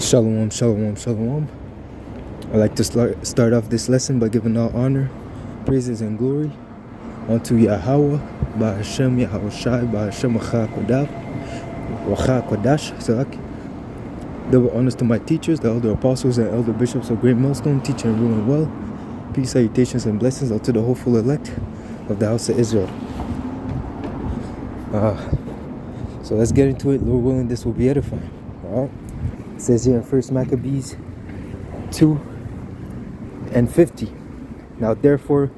Shalom, shalom, shalom. I'd like to start off this lesson by giving all honor, praises, and glory unto Yahweh, by Hashem Yahushai, by Hashem Wacha Kodash, Salak. Double honors to my teachers, the elder apostles and elder bishops of Great Millstone, teaching and ruling well. Peace, salutations, and blessings unto the hopeful elect of the house of Israel. So let's get into it. Lord willing, this will be edifying. All right. It says here in 1 Maccabees 2:50. Now therefore,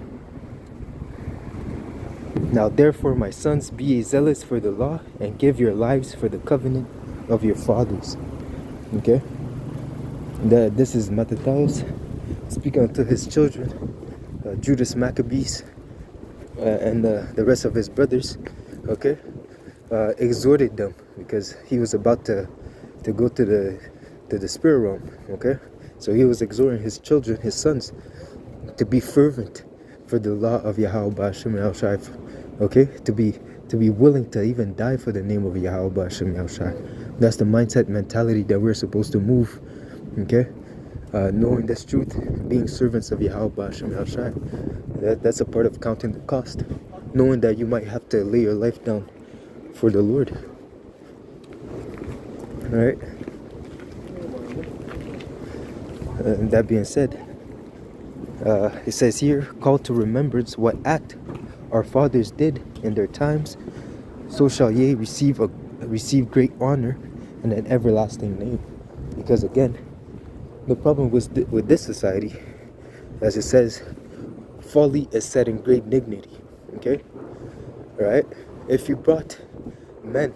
my sons, be ye zealous for the law, and give your lives for the covenant of your fathers. Okay? This is Mattathias speaking unto his children, Judas Maccabees, and the rest of his brothers. Okay? Exhorted them because he was about to go to the spirit realm. Okay? So he was exhorting his children, his sons, to be fervent for the law of Yahweh B'Hashem Yahushai. Okay, to be willing to even die for the name of Yahweh B'Hashem Yahushai. That's the mindset, mentality that we're supposed to move. Okay, knowing this truth, being servants of Yahweh B'Hashem Yahushai. That's a part of counting the cost, knowing that you might have to lay your life down for the Lord. All right. And that being said, it says here, call to remembrance what act our fathers did in their times, so shall ye receive great honor and an everlasting name. Because again, the problem with this society, as it says, folly is set in great dignity. Okay? Alright? If you brought men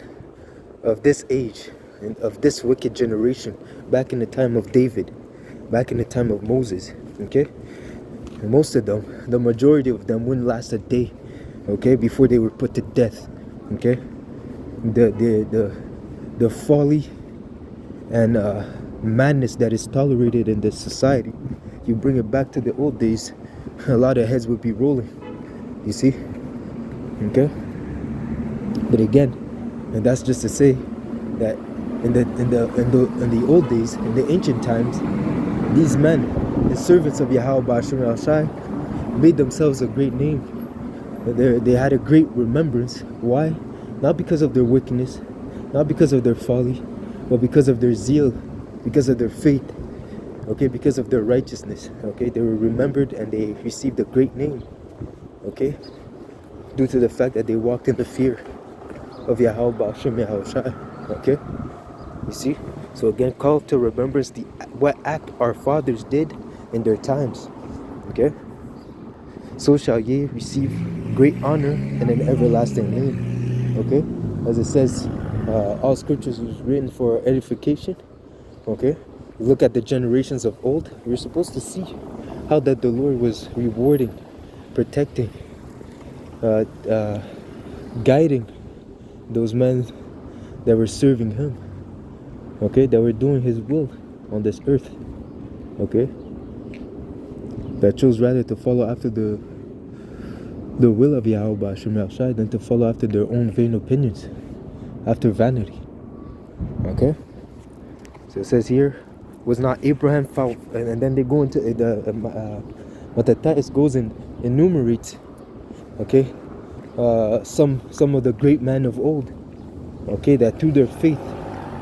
of this age and of this wicked generation back in the time of David, back in the time of Moses, okay? And most of them, the majority of them wouldn't last a day, okay, before they were put to death, okay? The folly and madness that is tolerated in this society, you bring it back to the old days, a lot of heads would be rolling, you see? Okay? But again, and that's just to say that in the old days, in the ancient times, these men, the servants of Yahweh B'Hashem Yahushai, made themselves a great name. They had a great remembrance. Why? Not because of their wickedness, not because of their folly, but because of their zeal, because of their faith, okay, because of their righteousness, okay. They were remembered and they received a great name, okay, due to the fact that they walked in the fear of Yahweh B'Hashem Yahushai, okay. You see? So again, call to remembrance what act our fathers did in their times. Okay? So shall ye receive great honor and an everlasting name. Okay? As it says, all scriptures was written for edification. Okay? Look at the generations of old. We're supposed to see how that the Lord was rewarding, protecting, guiding those men that were serving him. Okay, that were doing his will on this earth. Okay, that chose rather to follow after the will of Yahweh B'Hashem Yahushai than to follow after their own vain opinions, after vanity. Okay, so it says here, was not Abraham found? And then they go into Mattathias goes and enumerates, okay, some of the great men of old, okay, that through their faith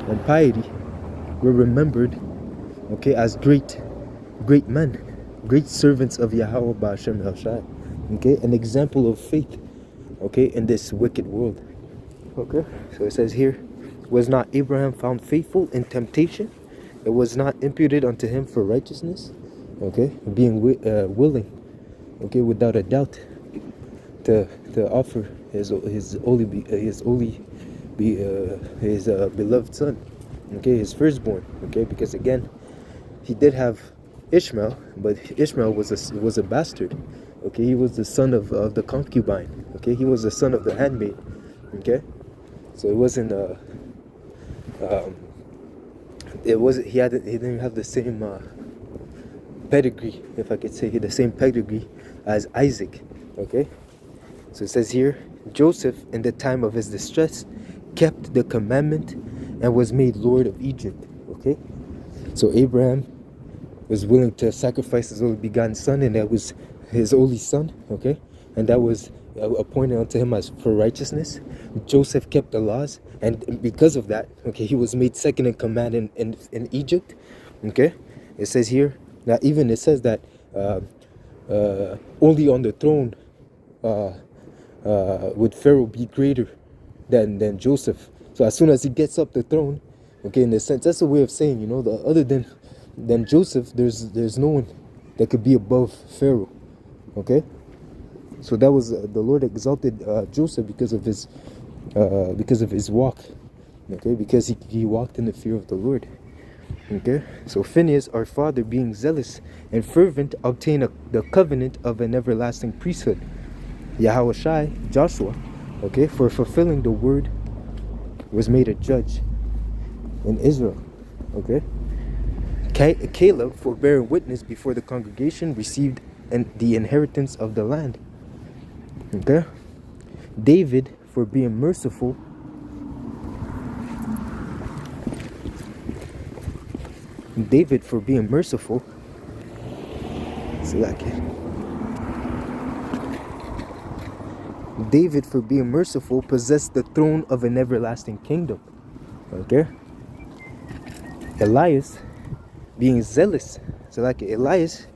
and piety were remembered, okay, as great men, great servants of Yahweh B'Hashem Yahushai, okay, an example of faith, okay, in this wicked world. Okay, so it says here, was not Abraham found faithful in temptation? It was not imputed unto him for righteousness, okay, being willing, okay, without a doubt, to offer his beloved son, okay, his firstborn, okay, because again, he did have Ishmael, but Ishmael was a bastard, okay. He was the son of the concubine, okay. He was the son of the handmaid, okay. So it wasn't he didn't have the same pedigree, if I could say, the same pedigree as Isaac, okay. So it says here, Joseph in the time of his distress kept the commandment and was made Lord of Egypt. Okay, So Abraham was willing to sacrifice his only begotten son, and that was his only son, okay? And that was appointed unto him as for righteousness. Joseph kept the laws, and because of that, okay, he was made second in command in Egypt, okay? It says here, now even it says that only on the throne would Pharaoh be greater than Joseph. So as soon as he gets up the throne, okay, in a sense, that's a way of saying, you know, other than Joseph, there's no one that could be above Pharaoh, okay? So that was the Lord exalted Joseph because of his walk, okay? Because he walked in the fear of the Lord, okay? So Phinehas, our father, being zealous and fervent, obtained the covenant of an everlasting priesthood. Yahushai, Joshua, okay, for fulfilling the word, was made a judge in Israel, okay? Caleb, for bearing witness before the congregation, received the inheritance of the land, okay? David, for being merciful, see that kid. David, for being merciful, possessed the throne of an everlasting kingdom, okay? Elias, being zealous, so like Elias,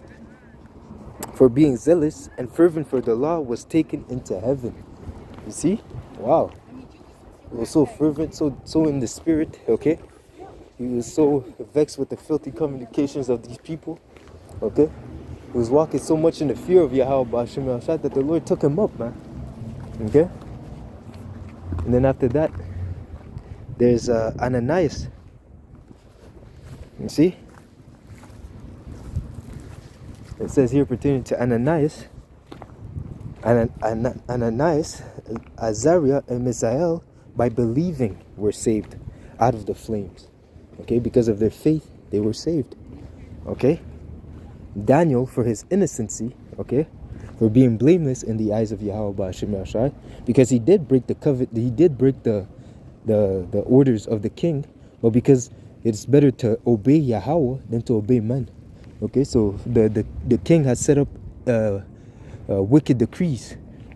for being zealous and fervent for the law, was taken into heaven. You see? Wow. He was so fervent, so in the spirit, okay? He was so vexed with the filthy communications of these people, okay? He was walking so much in the fear of Yahweh Ba'ashem Yahshua that the Lord took him up, man. Okay? And then after that, there's Ananias. You see? It says here pertaining to Ananias, Ananias, Azariah, and Misael, by believing, were saved out of the flames. Okay? Because of their faith, they were saved. Okay? Daniel, for his innocency, okay, for being blameless in the eyes of Yahweh Ba'ashem Yahshai, because he did break the orders of the king, but because it's better to obey Yahweh than to obey men. Okay, so the king has set up wicked decrees,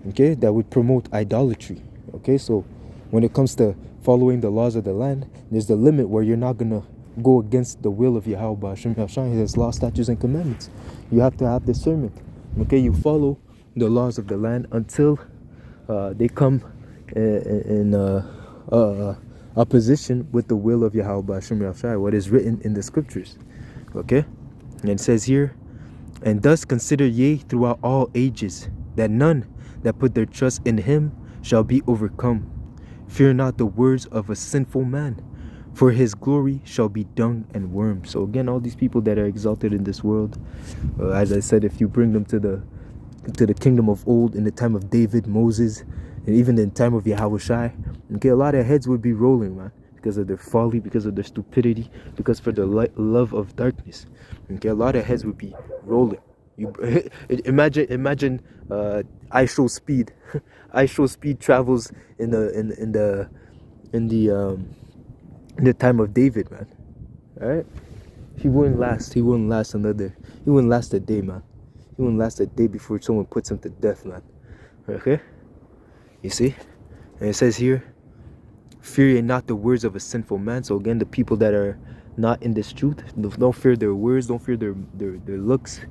okay, that would promote idolatry. Okay, so when it comes to following the laws of the land, there's the limit where you're not gonna go against the will of Yahweh Ba'ashem Yahshai, his law, statutes, and commandments. You have to have discernment. Okay, you follow the laws of the land until they come in opposition with the will of Yahweh Ba'ashem Yahshai, what is written in the scriptures. Okay, and it says here, and thus consider ye throughout all ages, that none that put their trust in him shall be overcome. Fear not the words of a sinful man, for his glory shall be dung and worm. So again, all these people that are exalted in this world, as I said, if you bring them to the kingdom of old, in the time of David, Moses, and even in the time of Yahushai, okay, a lot of heads would be rolling, man, because of their folly, because of their stupidity, because for the love of darkness. Okay, a lot of heads would be rolling. You imagine I show speed. I show speed travels in the time of David, man. All right, he wouldn't last a day, man. He wouldn't last a day before someone puts him to death, man. Okay, you see, and it says here, fear ye not the words of a sinful man. So again, the people that are not in this truth, don't fear their words, don't fear their looks.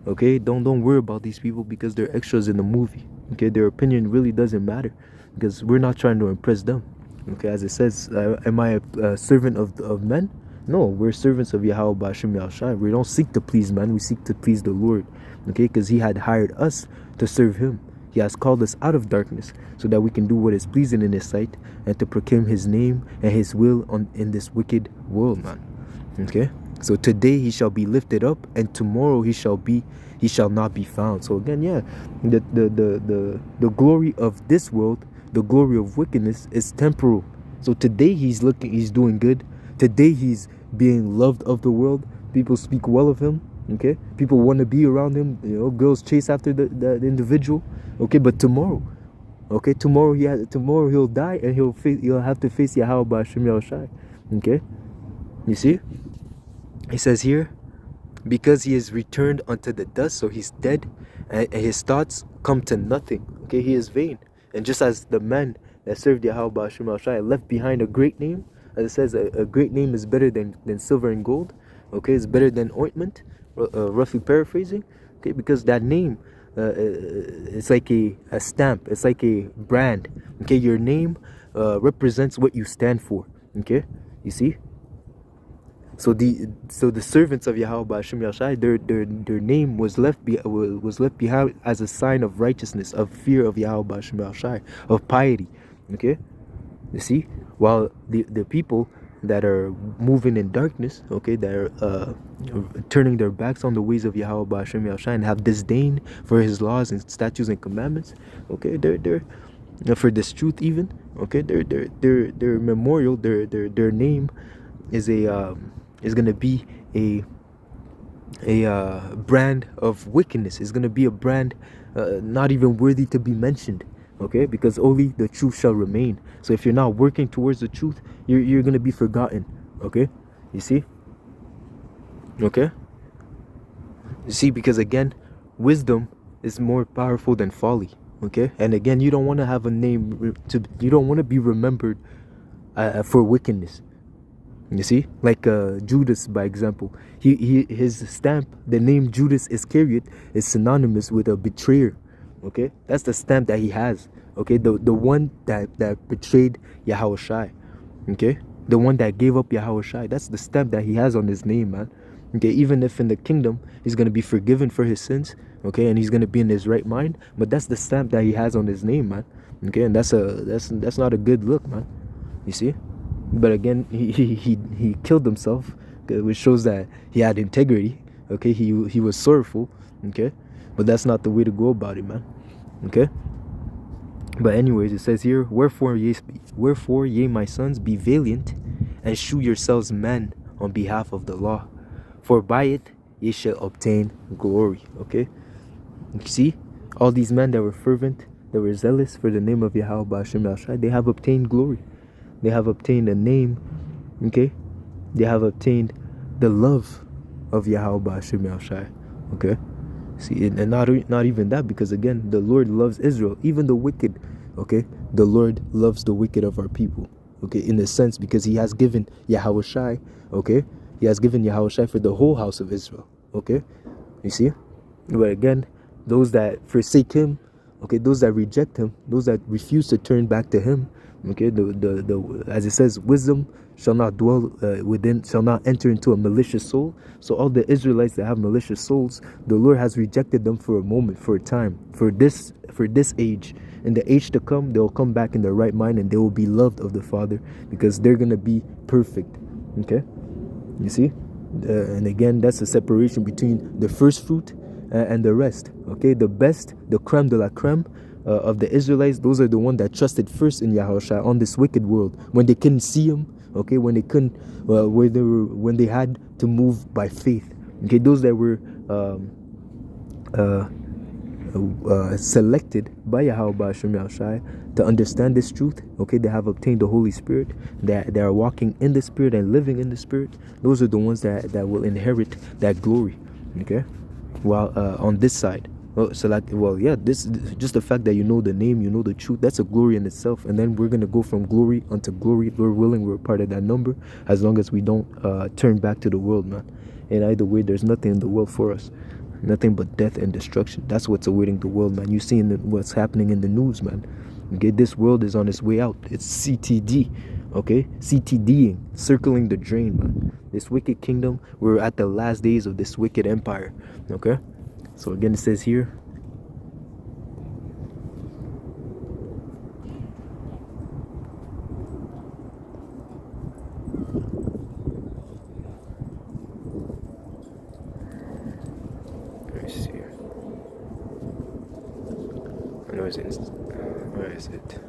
Okay, don't worry about these people because they're extras in the movie. Okay, their opinion really doesn't matter because we're not trying to impress them. Okay, as it says, am I a servant of men? No, we're servants of Yahweh Ba'ashem Yahshai. We don't seek to please man, we seek to please the Lord. Okay, because he had hired us to serve him. He has called us out of darkness so that we can do what is pleasing in his sight and to proclaim his name and his will in this wicked world, man. Okay, so today he shall be lifted up, and tomorrow he shall not be found. So again, yeah, the glory of this world, the glory of wickedness, is temporal. So today he's doing good. Today he's being loved of the world. People speak well of him. Okay, people want to be around him. You know, girls chase after the individual. Okay, but tomorrow, okay, tomorrow he'll die and he'll have to face Yahweh Ba'ashem Yahshai. Okay, you see. It says here, because he is returned unto the dust, so he's dead, and his thoughts come to nothing. Okay, he is vain. And just as the man that served Yahweh Ba'ashim al-Shai left behind a great name, as it says, a great name is better than silver and gold. Okay, it's better than ointment, roughly paraphrasing. Okay, because that name, it's like a stamp, it's like a brand. Okay, your name represents what you stand for. Okay, you see. So the servants of Yahweh Ba'ashim Yahshai, their name was left behind as a sign of righteousness, of fear of Yahweh Ba'ashim Yahshai, of piety. Okay, you see, while the people that are moving in darkness, okay, that are turning their backs on the ways of Yahweh Ba'ashim Yahshai and have disdain for His laws and statutes and commandments, okay, they're for this truth even, okay, their memorial, their name is a is gonna be a brand of wickedness. Is gonna be a brand not even worthy to be mentioned. Okay, because only the truth shall remain. So if you're not working towards the truth, you're gonna be forgotten. Okay, you see. Okay, you see, because again, wisdom is more powerful than folly. Okay, and again, you don't want to have a name you don't want to be remembered for wickedness. You see, like Judas, by example, his stamp, the name Judas Iscariot, is synonymous with a betrayer. Okay, that's the stamp that he has. Okay, the one that betrayed Yahushai. Okay, the one that gave up Yahushai. That's the stamp that he has on his name, man. Okay, even if in the kingdom he's gonna be forgiven for his sins. Okay, and he's gonna be in his right mind, but that's the stamp that he has on his name, man. Okay, and that's not a good look, man. You see. But again, he killed himself, which shows that he had integrity. Okay, he was sorrowful. Okay, but that's not the way to go about it, man. Okay. But anyways, it says here, wherefore ye my sons, be valiant, and shew yourselves men on behalf of the law, for by it ye shall obtain glory. Okay, you see, all these men that were fervent, that were zealous for the name of Yahweh Ba'ashim Yahshai, they have obtained glory. They have obtained a name, okay? They have obtained the love of Yahweh Ba'ashim Yahshai, okay? See, and not even that, because again, the Lord loves Israel, even the wicked, okay? The Lord loves the wicked of our people, okay? In a sense, because He has given Yahushai, okay? He has given Yahushai for the whole house of Israel, okay? You see? But again, those that forsake Him, okay, those that reject Him, those that refuse to turn back to Him, okay, the as it says, wisdom shall not dwell shall not enter into a malicious soul. So all the Israelites that have malicious souls, the Lord has rejected them for a moment, for a time, for this age. In the age to come, they'll come back in their right mind, and they will be loved of the Father, because they're gonna be perfect. Okay, you see, and again, that's the separation between the first fruit and the rest. Okay, the best, the creme de la creme of the Israelites, those are the ones that trusted first in Yahushua on this wicked world, when they couldn't see Him. Okay, when they couldn't, when they had to move by faith. Okay, those that were selected by Yahweh Ba'ashim Yahushai to understand this truth. Okay, they have obtained the Holy Spirit. That they are walking in the Spirit and living in the Spirit. Those are the ones that will inherit that glory. Okay, while on this side. This just the fact that you know the name, you know the truth, that's a glory in itself. And then we're going to go from glory unto glory. Lord willing, we're part of that number, as long as we don't turn back to the world, man. And either way, there's nothing in the world for us, nothing but death and destruction. That's what's awaiting the world, man. You see what's happening in the news, man. Okay, this world is on its way out. It's CTD, okay, CTDing, circling the drain, man. This wicked kingdom, we're at the last days of this wicked empire. Okay, so again, it says here, where is it?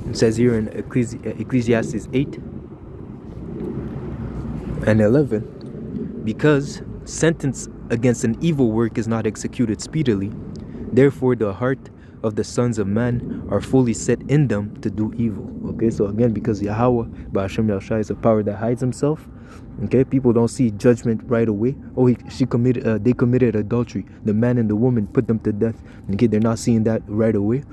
It says here in Ecclesiastes 8 and 11, because sentence against an evil work is not executed speedily, therefore the heart of the sons of man are fully set in them to do evil. Okay, so again, because Yahweh, Ba'ashem Yahushai, is a power that hides himself. Okay, people don't see judgment right away. Oh, they committed adultery. The man and the woman put them to death. Okay, they're not seeing that right away.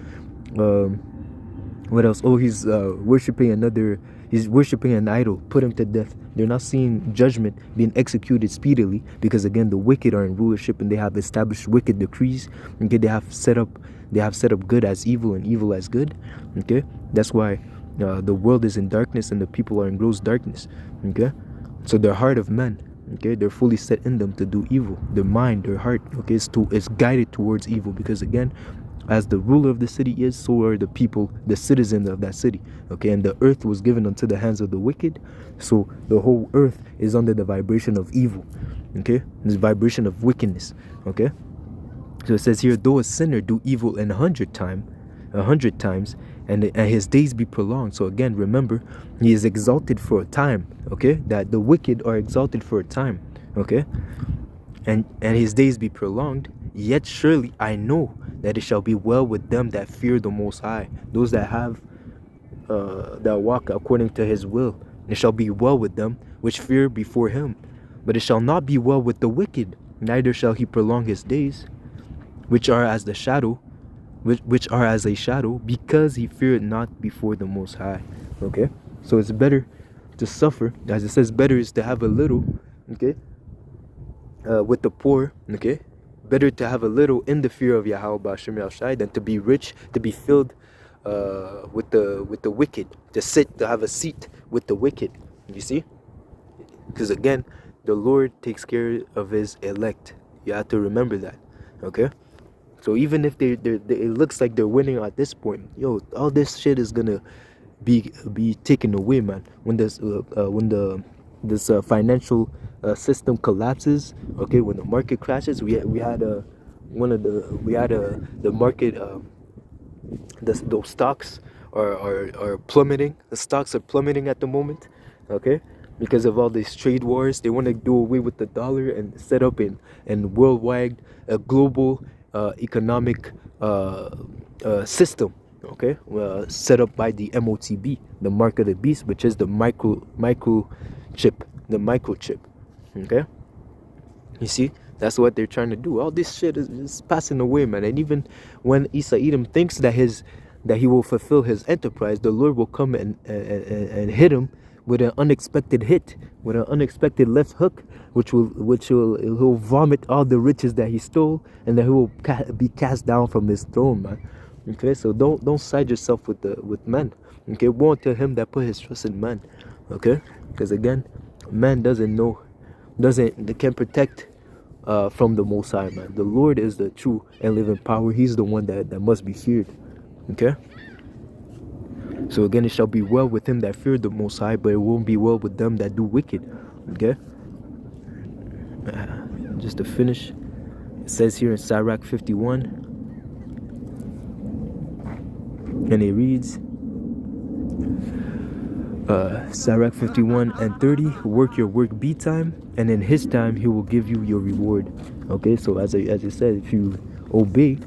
What else? Oh, he's worshiping an idol. Put him to death. They're not seeing judgment being executed speedily, because again, the wicked are in rulership and they have established wicked decrees. Okay, they have set up good as evil and evil as good. Okay, that's why the world is in darkness and the people are in gross darkness. Okay, so the heart of men, okay, they're fully set in them to do evil. Their mind, their heart, okay, is guided towards evil, because again, as the ruler of the city is, so are the people, the citizens of that city. Okay, and the earth was given unto the hands of the wicked, so the whole earth is under the vibration of evil. Okay, this vibration of wickedness. Okay, so it says here, though a sinner do evil 100 times, and his days be prolonged. So again, remember, he is exalted for a time. Okay, that the wicked are exalted for a time. Okay, and his days be prolonged. Yet surely I know that it shall be well with them that fear the Most High, those that have that walk according to his will. It shall be well with them which fear before him. But it shall not be well with the wicked, neither shall he prolong his days, which are as a shadow, because he feared not before the Most High. Okay, so it's better to suffer, as it says, better is to have a little, okay, with the poor. Okay, better to have a little in the fear of Yahweh Ba'ashem Yahushai than to be rich, to be filled with the wicked, to have a seat with the wicked. You see, because again, the Lord takes care of his elect. You have to remember that. Okay, so even if they it looks like they're winning at this point, all this shit is gonna be taken away, man. When this financial system collapses, okay, when the market crashes, we had the market, those stocks are plummeting. The stocks are plummeting at the moment, okay, because of all these trade wars. They want to do away with the dollar and set up in worldwide, a global economic system, okay, set up by the MOTB, the mark of the beast, which is the microchip. Okay, you see, that's what they're trying to do. All this shit is passing away, man. And even when Isa Edom thinks that he will fulfill his enterprise, the Lord will come and hit him with an unexpected hit, with an unexpected left hook, which will he'll vomit all the riches that he stole, and then he will be cast down from his throne, man. Okay, so don't side yourself with men. Okay, woe to him that put his trust in man. Okay, because again, man they can't protect from the Most High, man. The Lord is the true and living power. He's the one that must be feared. Okay, so again, it shall be well with him that fear the Most High, but it won't be well with them that do wicked. Okay, just to finish, it says here in Sirach 51, and it reads, Sirach 51:30, work your work be time, and in his time he will give you your reward. Okay, so as I said, if you obey,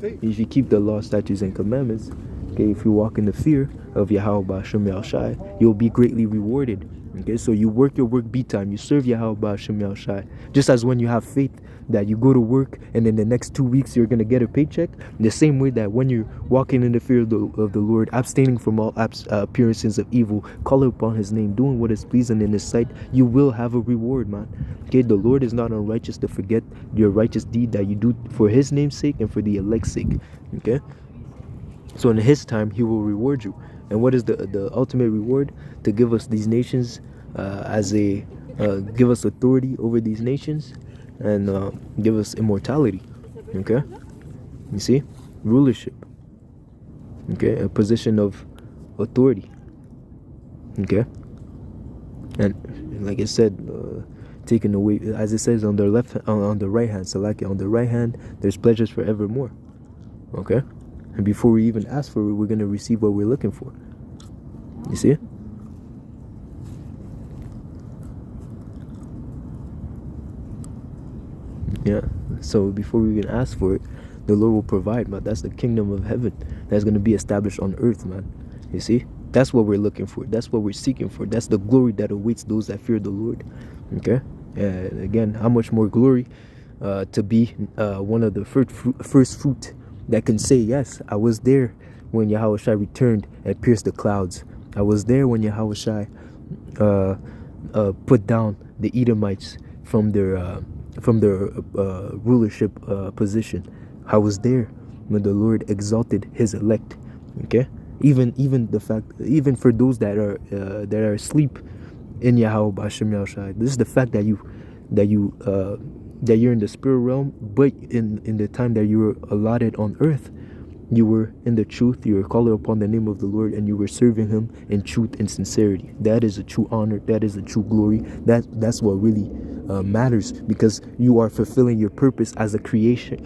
if you keep the law, statutes, and commandments, okay, if you walk in the fear of Yahweh Ba'ashem Yahushai, you'll be greatly rewarded. Okay, so you work your work be time, you serve Yahweh Ba'ashem Yahushai, just as when you have faith that you go to work and in the next 2 weeks you're going to get a paycheck, the same way that when you're walking in the fear of the Lord, abstaining from all appearances of evil, calling upon his name, doing what is pleasing in his sight, you will have a reward, man. Okay, the Lord is not unrighteous to forget your righteous deed that you do for his name's sake and for the elect's sake. Okay, so in his time he will reward you. And what is the ultimate reward? To give us these nations give us authority over these nations, and give us immortality. Okay, you see, rulership. Okay, a position of authority. Okay, and like I said, taken away, as it says on the right hand. So like on the right hand, there's pleasures forevermore. Okay, and before we even ask for it, we're gonna receive what we're looking for. You see? Yeah. So before we even ask for it, The Lord will provide, man. That's the kingdom of heaven that's going to be established on earth, man. You see? That's what we're looking for. That's what we're seeking for. That's the glory that awaits those that fear the Lord. Okay? Again, how much more glory to be one of the first fruit that can say, yes, I was there when Yahushua returned and pierced the clouds. I was there when Yahushua put down the Edomites from their rulership position. I was there when the Lord exalted His elect. Okay, even the fact, even for those that are asleep in Yahweh B'Ashem Yahushua, this is the fact that you're in the spirit realm, but in the time that you were allotted on earth, you were in the truth, you were calling upon the name of the Lord, and you were serving Him in truth and sincerity. That is a true honor. That is a true glory. That's what really matters, because you are fulfilling your purpose as the creation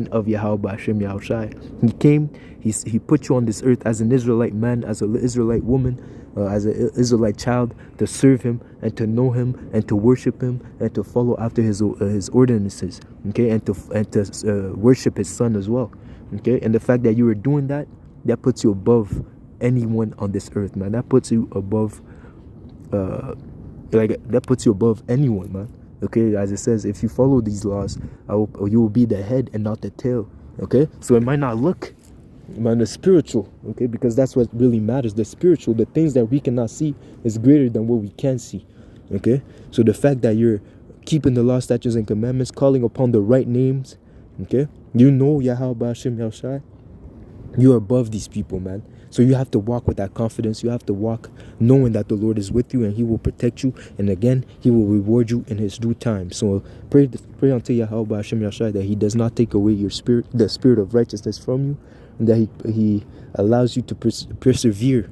of Yahweh B'Ashem Yahushua. He came, he put you on this earth as an Israelite man, as an Israelite woman, as an Israelite child, to serve Him and to know Him and to worship Him and to follow after His ordinances. Okay, and to worship His Son as well. Okay, and the fact that you are doing that puts you above anyone on this earth, man. That puts you above, that puts you above anyone, man. Okay, as it says, if you follow these laws, you will be the head and not the tail. Okay, so it might not look, man, the spiritual. Okay, because that's what really matters. The spiritual, the things that we cannot see, is greater than what we can see. Okay, so the fact that you're keeping the law, statutes, and commandments, calling upon the right names. Okay, you know Yahweh B'Ashem Yahushua, you're above these people, man. So you have to walk with that confidence. You have to walk knowing that the Lord is with you and He will protect you, and again He will reward you in His due time. So pray unto Yahweh B'Ashem Yahushua that He does not take away your spirit, the spirit of righteousness from you, and that He allows you to persevere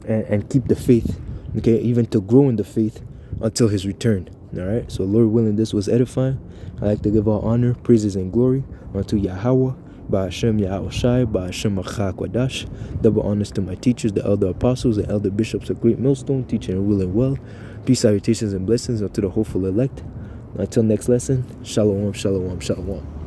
and keep the faith. Okay, even to grow in the faith until His return. All right, so Lord willing, this was edifying. I like to give all honor, praises, and glory unto Yahweh Ba'Ashem Yahushai Ba'Ashem Achak Wadash. Double honors to my teachers, the elder apostles and elder bishops of Great Millstone, teaching and willing well. Peace, salutations, and blessings unto the hopeful elect. Until next lesson, shalom, shalom, shalom.